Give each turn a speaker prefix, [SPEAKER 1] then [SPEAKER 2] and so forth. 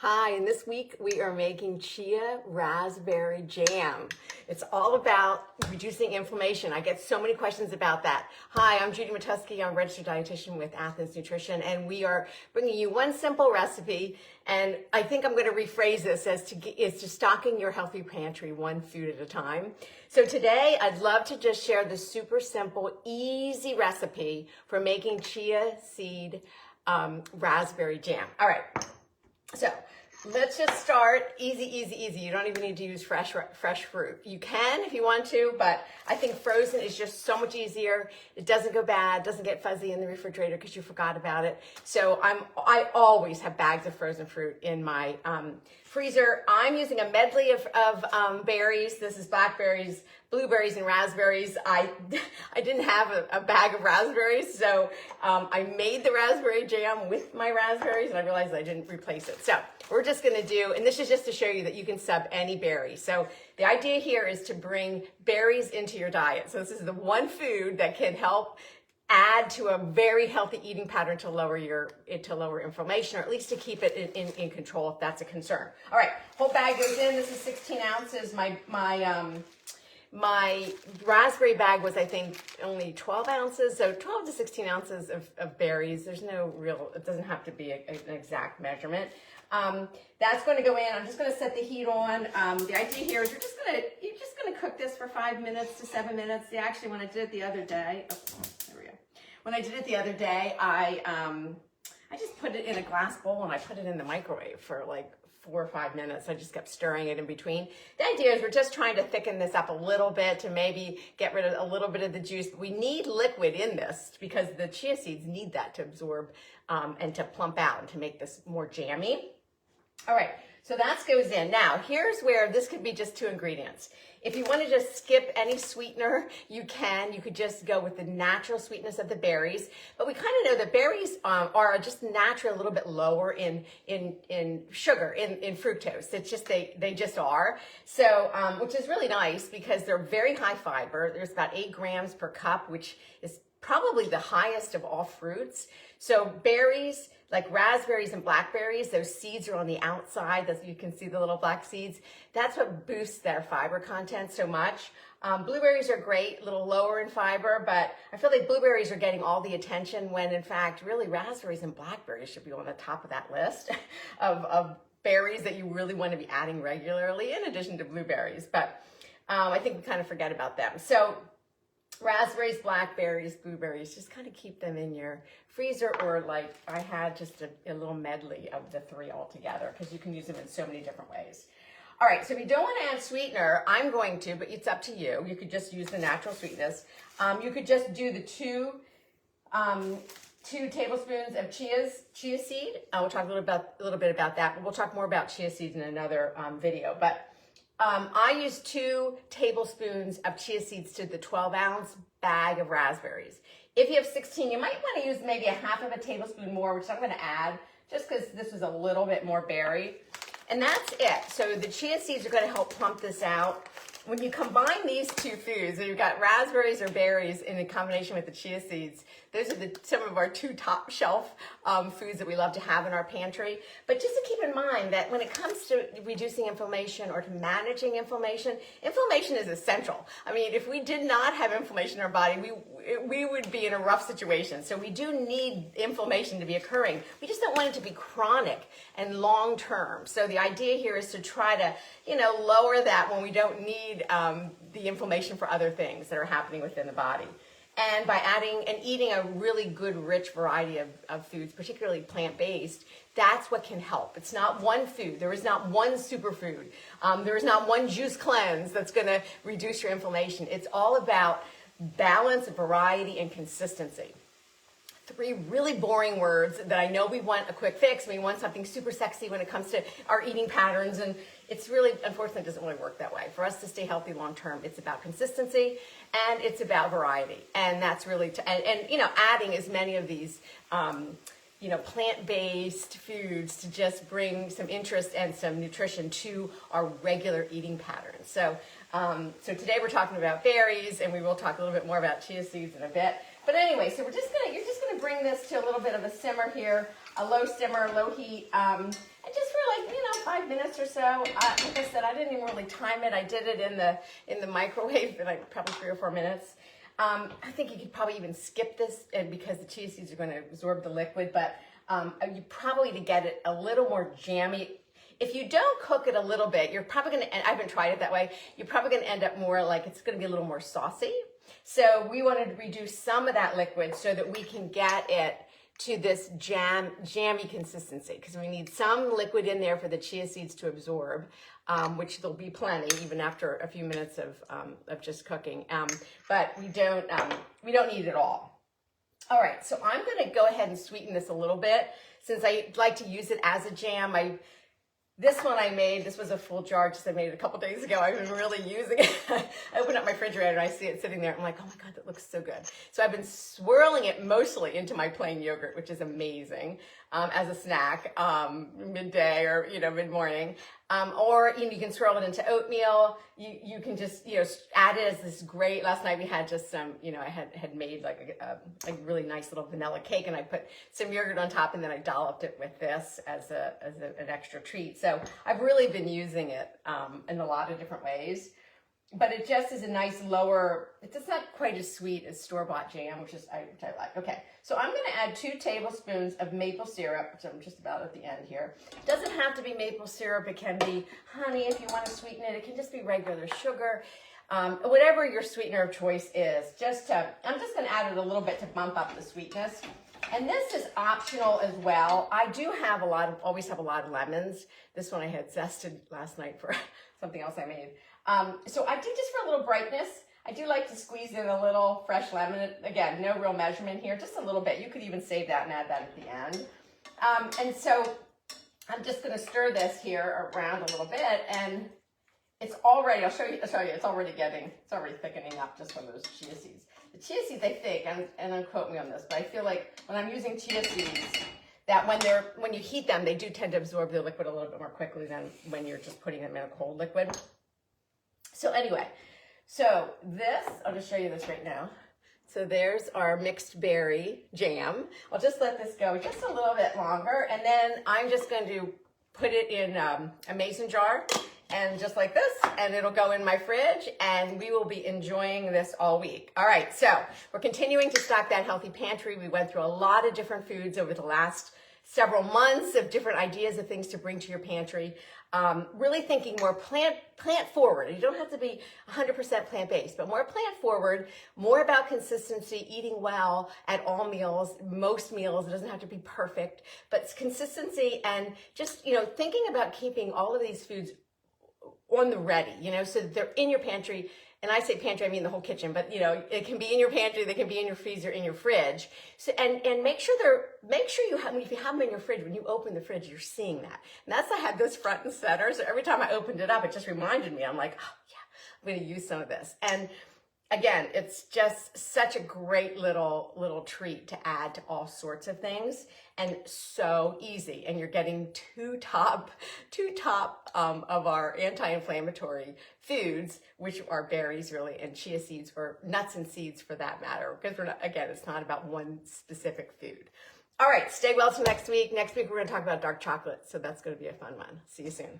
[SPEAKER 1] Hi, and this week we are making Chia raspberry jam. It's all about reducing inflammation. I get so many questions about that. Hi, I'm Judy Matusky. I'm a registered dietitian with Athens Nutrition, and we are bringing you one simple recipe. And I think I'm going to rephrase this as to stocking your healthy pantry one food at a time. So today I'd love to just share the super simple, easy recipe for making chia seed raspberry jam. All right. So let's just start easy, easy, easy. You don't even need to use fresh fruit. You can if you want to, but I think frozen is just so much easier. It doesn't go bad, doesn't get fuzzy in the refrigerator because you forgot about it. So I always have bags of frozen fruit in my freezer. I'm using a medley of berries. This is blackberries, blueberries, and raspberries. I didn't have a bag of raspberries, so I made the raspberry jam with my raspberries, and I realized I didn't replace it. So we're just gonna do, and this is just to show you that you can sub any berry. So the idea here is to bring berries into your diet. So this is the one food that can help add to a very healthy eating pattern to lower inflammation, or at least to keep it in control if that's a concern. All right, whole bag goes in. This is 16 ounces. My raspberry bag was, I think, only 12 ounces, so 12 to 16 ounces of berries. There's no real, it doesn't have to be an exact measurement. That's going to go in. I'm just going to set the heat on. The idea here is you're just going to cook this for 5 minutes to 7 minutes. Actually, when I did it the other day, there we go. When I did it the other day, I just put it in a glass bowl and I put it in the microwave for like 4 or 5 minutes. I just kept stirring it in between. The idea is we're just trying to thicken this up a little bit to maybe get rid of a little bit of the juice. We need liquid in this because the chia seeds need that to absorb and to plump out and to make this more jammy. All right, so that goes in. Now, here's where this could be just 2 ingredients. If you want to just skip any sweetener, you can. You could just go with the natural sweetness of the berries. But we kind of know that berries are just naturally a little bit lower in sugar, in fructose. It's just, they just are. So, which is really nice because they're very high fiber. There's about 8 grams per cup, which is probably the highest of all fruits. So berries, like raspberries and blackberries, those seeds are on the outside. You can see the little black seeds. That's what boosts their fiber content so much. Blueberries are great, a little lower in fiber, but I feel like blueberries are getting all the attention when in fact, really raspberries and blackberries should be on the top of that list of berries that you really want to be adding regularly in addition to blueberries. But I think we kind of forget about them. So raspberries, blackberries, blueberries, just kind of keep them in your freezer, or like I had just a little medley of the 3 all together because you can use them in so many different ways. All right, so if you don't want to add sweetener, I'm going to, but it's up to you. You could just use the natural sweetness. You could just do the 2 tablespoons of chia seed. We'll talk a little bit about that, but we'll talk more about chia seeds in another video. But I use 2 tablespoons of chia seeds to the 12-ounce bag of raspberries. If you have 16, you might want to use maybe a half of a tablespoon more, which I'm going to add just because this is a little bit more berry. And that's it. So the chia seeds are going to help plump this out. When you combine these 2 foods, so you've got raspberries or berries in combination with the chia seeds, those are some of our 2 top shelf foods that we love to have in our pantry. But just to keep in mind that when it comes to reducing inflammation or to managing inflammation, inflammation is essential. I mean, if we did not have inflammation in our body, we would be in a rough situation. So we do need inflammation to be occurring. We just don't want it to be chronic and long term. So the idea here is to try to, lower that when we don't need the inflammation for other things that are happening within the body. And by adding and eating a really good, rich variety of foods, particularly plant-based, that's what can help. It's not one food. There is not one superfood. There is not one juice cleanse that's going to reduce your inflammation. It's all about balance, variety, and consistency. 3 really boring words that I know we want a quick fix. We want something super sexy when it comes to our eating patterns, and it's really, unfortunately, it doesn't really work that way. For us to stay healthy long term, it's about consistency and it's about variety, and that's really adding as many of these plant-based foods to just bring some interest and some nutrition to our regular eating patterns. So today we're talking about berries, and we will talk a little bit more about chia seeds in a bit. But anyway, so you're just gonna bring this to a little bit of a simmer here, a low simmer, low heat, and just for like, 5 minutes or so. Like I said, I didn't even really time it. I did it in the microwave for like probably 3 or 4 minutes. I think you could probably even skip this because the chia seeds are going to absorb the liquid, but you probably, to get it a little more jammy, if you don't cook it a little bit, you're probably going to, I haven't tried it that way, you're probably going to end up more like it's going to be a little more saucy. So we wanted to reduce some of that liquid so that we can get it to this jammy consistency, because we need some liquid in there for the chia seeds to absorb, which there'll be plenty even after a few minutes of just cooking. But we don't need it all. All right, so I'm going to go ahead and sweeten this a little bit since I like to use it as a jam. This one I made, this was a full jar, just I made it a couple days ago. I've been really using it. I open up my refrigerator and I see it sitting there. I'm like, oh my God, that looks so good. So I've been swirling it mostly into my plain yogurt, which is amazing, as a snack, midday or, mid-morning. Or you can swirl it into oatmeal. You can just, add it as this great, last night we had just some, I had made like a really nice little vanilla cake, and I put some yogurt on top, and then I dolloped it with this as an extra treat. So I've really been using it in a lot of different ways. But it just is a nice lower, it's not quite as sweet as store-bought jam, which I like. Okay, so I'm going to add 2 tablespoons of maple syrup, which I'm just about at the end here. It doesn't have to be maple syrup. It can be honey if you want to sweeten it. It can just be regular sugar. Whatever your sweetener of choice is. I'm just going to add it a little bit to bump up the sweetness. And this is optional as well. I do have always have a lot of lemons. This one I had zested last night for something else I made. So I did, just for a little brightness, I do like to squeeze in a little fresh lemon. Again, no real measurement here, just a little bit. You could even save that and add that at the end. And so I'm just going to stir this here around a little bit, and it's already, I'll show you, it's already thickening up just from those chia seeds. The chia seeds, I think, and don't quote me on this, but I feel like when I'm using chia seeds, that when you heat them, they do tend to absorb the liquid a little bit more quickly than when you're just putting them in a cold liquid. So anyway, I'll just show you this right now. So there's our mixed berry jam. I'll just let this go just a little bit longer, and then I'm just going to put it in a mason jar, and just like this, and it'll go in my fridge, and we will be enjoying this all week. All right, so we're continuing to stock that healthy pantry. We went through a lot of different foods over the last several months of different ideas of things to bring to your pantry. Really thinking more plant forward. You don't have to be 100% plant-based, but more plant forward, more about consistency, eating well at all meals, most meals. It doesn't have to be perfect, but it's consistency, and just, thinking about keeping all of these foods on the ready, so that they're in your pantry. And I say pantry, I mean the whole kitchen, but it can be in your pantry, they can be in your freezer, in your fridge. So and make sure you have, if you have them in your fridge, when you open the fridge, you're seeing that. And that's, I had this front and center, so every time I opened it up, it just reminded me. I'm like, oh yeah, I'm going to use some of this. And again, it's just such a great little treat to add to all sorts of things, and so easy. And you're getting two top of our anti-inflammatory foods, which are berries really, and chia seeds, or nuts and seeds for that matter, because it's not about one specific food. All right, stay well till next week. Next week we're going to talk about dark chocolate, so that's going to be a fun one. See you soon.